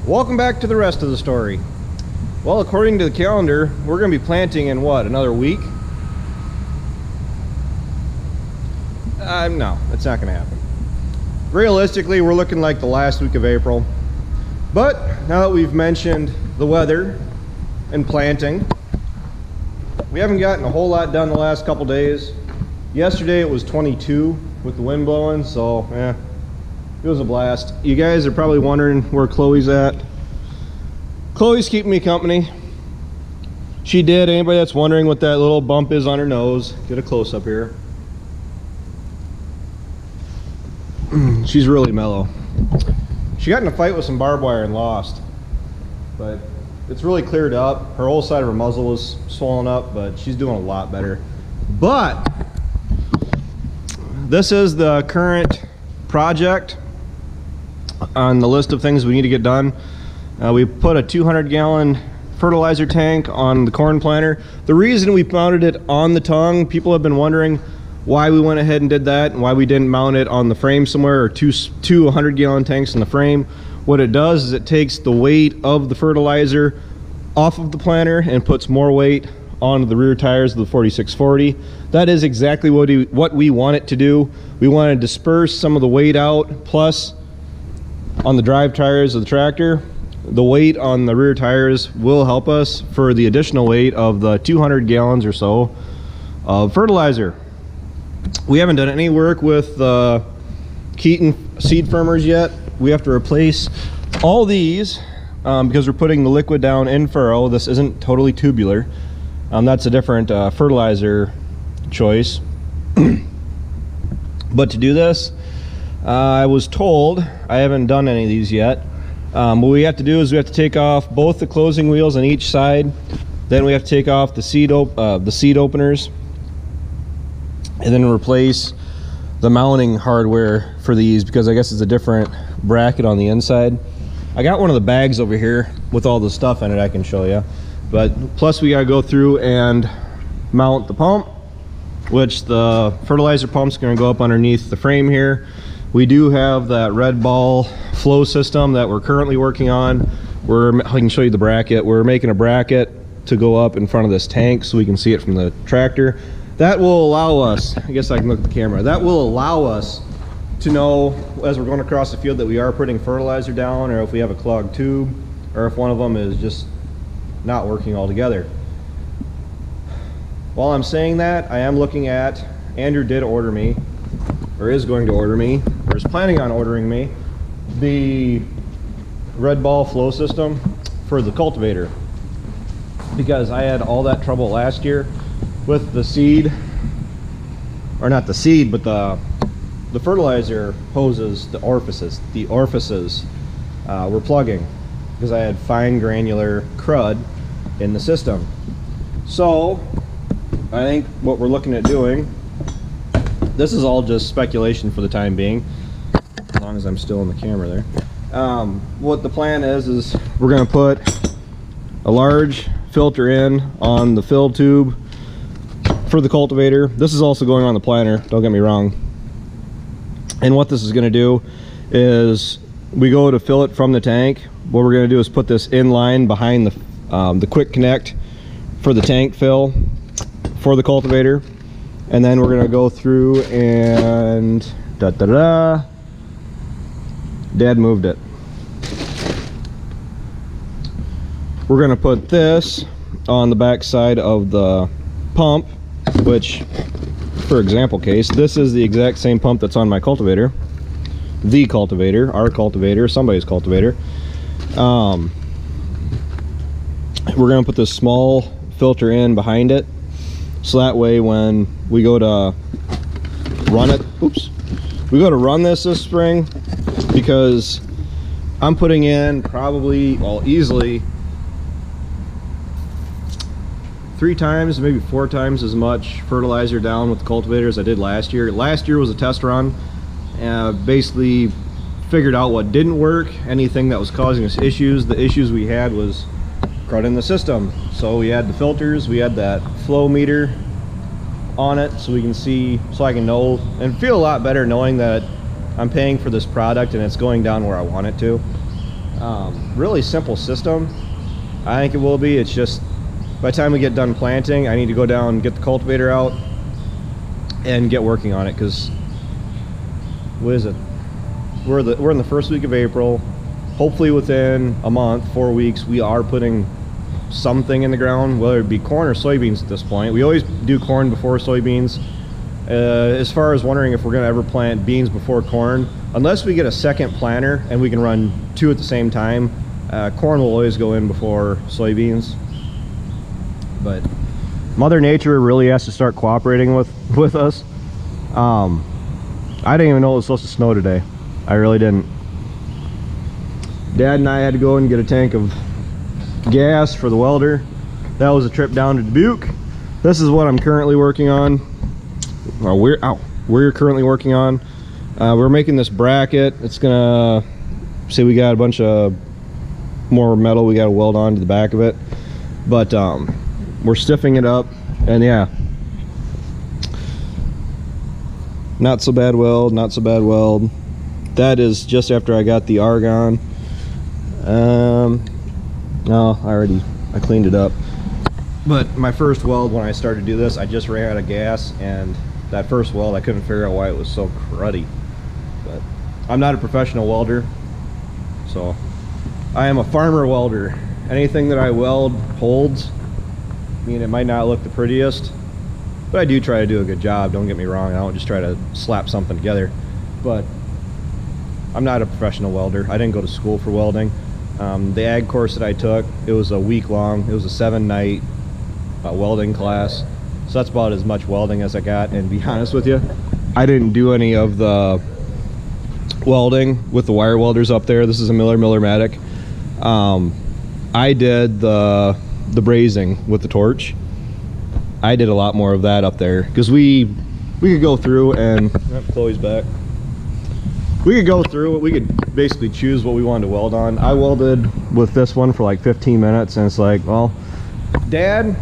Welcome back to the rest of the story. Well, according to the calendar, we're going to be planting in what, another week? No, it's not going to happen. Realistically, we're looking like the last week of April. But now that we've mentioned the weather and planting, we haven't gotten a whole lot done the last couple days. Yesterday it was 22 with the wind blowing, so yeah, it was a blast. You guys are probably wondering where Chloe's at. Chloe's keeping me company. She did. Anybody that's wondering what that little bump is on her nose, get a close up here. She's really mellow. She got in a fight with some barbed wire and lost, but it's really cleared up. Her whole side of her muzzle was swollen up, but she's doing a lot better. But this is the current project on the list of things we need to get done. We put a 200-gallon fertilizer tank on the corn planter. The reason we mounted it on the tongue, people have been wondering why we went ahead and did that and why we didn't mount it on the frame somewhere, or two 100-gallon tanks in the frame. What it does is it takes the weight of the fertilizer off of the planter and puts more weight onto the rear tires of the 4640. That is exactly what we want it to do. We want to disperse some of the weight out, plus on the drive tires of the tractor, the weight on the rear tires will help us for the additional weight of the 200 gallons or so of fertilizer. We haven't done any work with Keaton seed firmers yet. We have to replace all these because we're putting the liquid down in furrow. This isn't totally tubular. That's a different fertilizer choice. But to do this, I was told, I haven't done any of these yet, what we have to do is we have to take off both the closing wheels on each side. Then we have to take off the seed openers, and then replace the mounting hardware for these, because I guess it's a different bracket on the inside. I got one of the bags over here with all the stuff in it I can show you. But plus we gotta go through and mount the pump, which the fertilizer pump's gonna go up underneath the frame here. We do have that red ball flow system that we're currently working on. I can show you the bracket. We're making a bracket to go up in front of this tank so we can see it from the tractor. That will allow us, I guess I can look at the camera, that will allow us to know as we're going across the field that we are putting fertilizer down, or if we have a clogged tube, or if one of them is just not working altogether. While I'm saying that, I am looking at, Andrew did order me, or is going to order me, or is planning on ordering me, the red ball flow system for the cultivator, because I had all that trouble last year with the seed, or not the seed, but the fertilizer hoses, the orifices were plugging because I had fine granular crud in the system. So I think what we're looking at doing, this is all just speculation for the time being, as long as I'm still in the camera there. What the plan is we're going to put a large filter in on the fill tube for the cultivator. This is also going on the planter, don't get me wrong. And what this is going to do is we go to fill it from the tank. What we're going to do is put this in line behind the quick connect for the tank fill for the cultivator, and then we're going to go through and Dad moved it. We're going to put this on the back side of the pump, which, for example case, this is the exact same pump that's on my cultivator, our cultivator, somebody's cultivator. We're going to put this small filter in behind it, so that way when we go to run it, we go to run this spring, because I'm putting in probably, well, easily 3 times, maybe 4 times as much fertilizer down with the cultivator as I did last year. Last year was a test run, and basically figured out what didn't work, anything that was causing us issues. The issues we had was crud in the system. So we had the filters, we had that flow meter on it, so we can see, so I can know and feel a lot better knowing that I'm paying for this product and it's going down where I want it to. Really simple system. I think it will be. It's just by the time we get done planting, I need to go down, get the cultivator out, and get working on it. Because what is it? We're in the first week of April. Hopefully within a month, 4 weeks, we are putting something in the ground, whether it be corn or soybeans at this point. We always do corn before soybeans. As far as wondering if we're going to ever plant beans before corn, unless we get a second planter and we can run two at the same time, corn will always go in before soybeans. But Mother Nature really has to start cooperating with us. I didn't even know it was supposed to snow today. I really didn't. Dad and I had to go and get a tank of gas for the welder. That was a trip down to Dubuque. This is what I'm currently working on. We're currently working on. We're making this bracket. It's gonna say we got a bunch of more metal we got to weld on to the back of it, but we're stiffing it up, and yeah, not so bad weld, not so bad weld. That is just after I got the argon. No, I cleaned it up. But my first weld, when I started to do this, I just ran out of gas, and that first weld, I couldn't figure out why it was so cruddy. But I'm not a professional welder, so I am a farmer welder. Anything that I weld holds. I mean, it might not look the prettiest, but I do try to do a good job. Don't get me wrong. I don't just try to slap something together. But I'm not a professional welder. I didn't go to school for welding. The ag course that I took, it was a week long. It was a 7-night welding class. So that's about as much welding as I got. And to be honest with you, I didn't do any of the welding with the wire welders up there. This is a Miller-Matic. I did the brazing with the torch. I did a lot more of that up there because we could go through and Chloe's back. We could go through it. We could basically choose what we wanted to weld on. I welded with this one for like 15 minutes, and it's like, well, Dad,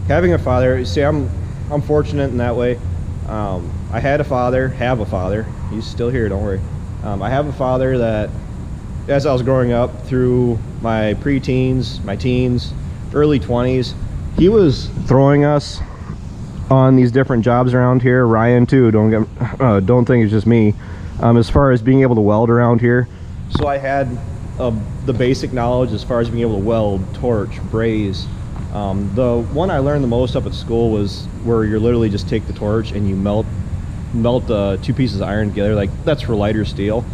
having a father. You see, I'm fortunate in that way. I have a father. He's still here. Don't worry. I have a father that, as I was growing up through my preteens, my teens, early 20s, he was throwing us on these different jobs around here. Ryan too. Don't think it's just me. As far as being able to weld around here, so I had the basic knowledge as far as being able to weld, torch, braze. The one I learned the most up at school was where you literally just take the torch and you melt two pieces of iron together. Like, that's for lighter steel.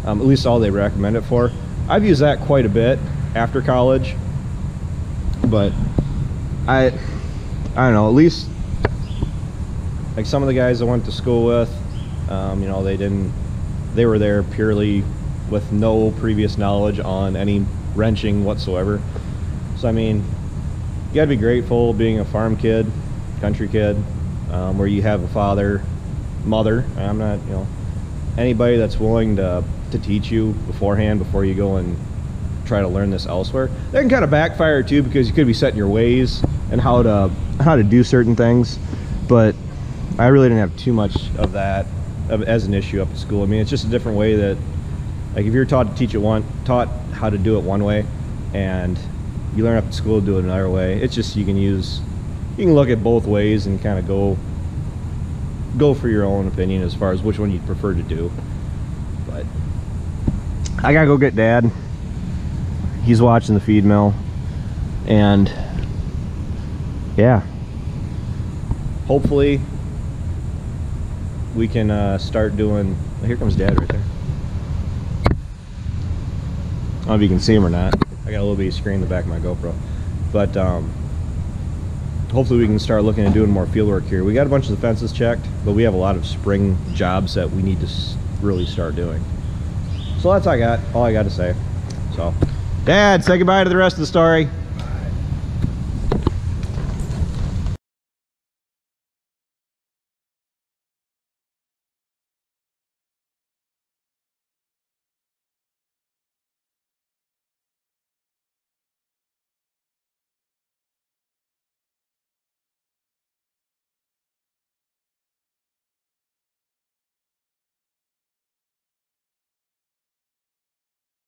At least all they recommend it for. I've used that quite a bit after college, but I don't know, at least like some of the guys I went to school with, you know, they were there purely with no previous knowledge on any wrenching whatsoever. So I mean, you gotta be grateful being a farm kid, country kid, where you have a father, mother. I'm not, you know, anybody that's willing to teach you beforehand before you go and try to learn this elsewhere. That can kind of backfire too, because you could be set in your ways and how to do certain things. But I really didn't have too much of that as an issue up at school. I mean, it's just a different way that, like, if you're taught how to do it one way, and you learn up at school to do it another way, it's just you can look at both ways and kind of go for your own opinion as far as which one you'd prefer to do. But I gotta go get Dad. He's watching the feed mill, and yeah, hopefully we can start doing. Well, here comes Dad right there. I don't know if you can see him or not. I got a little bitty screen in the back of my GoPro, but hopefully we can start looking at doing more field work here. We got a bunch of the fences checked, but we have a lot of spring jobs that we need to really start doing. So that's all I got to say. So, Dad, say goodbye to the rest of the story.